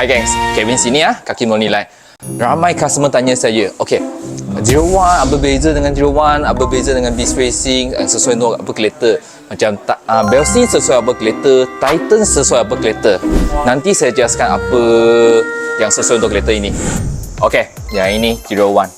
Hai gengs, Kevin sini ya, kaki mau nilai. Ramai customer tanya saya, okay, ZerOne apa beza dengan ZerOne, apa beza dengan BC Racing, sesuai untuk apa kereta. Macam Belsi sesuai apa kereta, Titan sesuai apa kereta. Nanti saya jelaskan apa yang sesuai untuk kereta ini. Okay, yang ini ZerOne.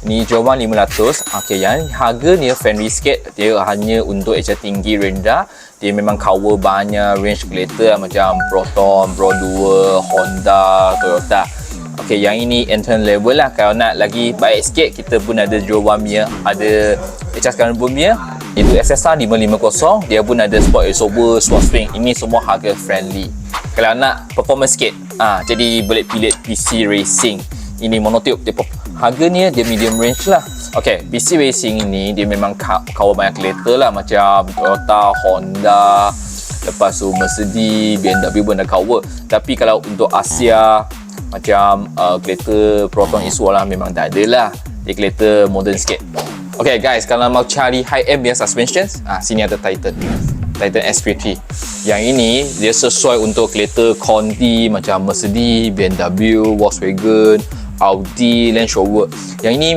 Ni ZerOne 500. Okay, yang harga dia friendly sikit. Dia hanya untuk eja tinggi rendah. Dia memang cover banyak range kereta macam Proton, Pro 2, Honda, Toyota. Okay, yang ini entry level lah. Kalau nak lagi baik sikit, kita pun ada ZerOne punya, ada eja sekarang punya. Itu SSR 550. Dia pun ada sport crossover, sport swing. Ini semua harga friendly. Kalau nak performance sikit, jadi boleh pilih BC Racing. Ini monotube dia. Harganya dia medium range lah. Okay, BC Racing ini dia memang cover banyak kereta lah macam Toyota, Honda, lepas tu Mercedes, BMW pun dah cover. Tapi kalau untuk Asia macam kereta Proton Isu lah memang tak ada lah. Dia kereta modern sikit. Okay guys, kalau mau cari high-end punya suspension, sini ada Titan SP3. Yang ini dia sesuai untuk kereta Conti macam Mercedes, BMW, Volkswagen, Audi, Land Rover. Yang ini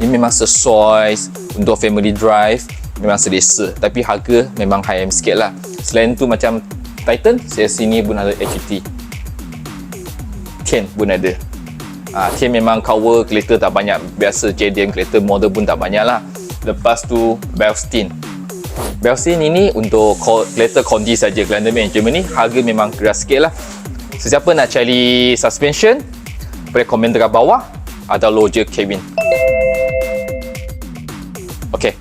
memang sesuai untuk family drive, memang selesa. Tapi harga memang high-end sikit lah. Selain tu macam Titan, saya sini pun ada HT. Tian pun ada. Tian memang cover kereta tak banyak. Biasa JDM kereta model pun tak banyak lah. Lepas tu Belstein ini untuk kereta Conti saja. Gelanda Meen Germany. Harga memang keras sikit lah. Sesiapa nak cari suspension, boleh komen dekat bawah atau loja Kevin. Okay.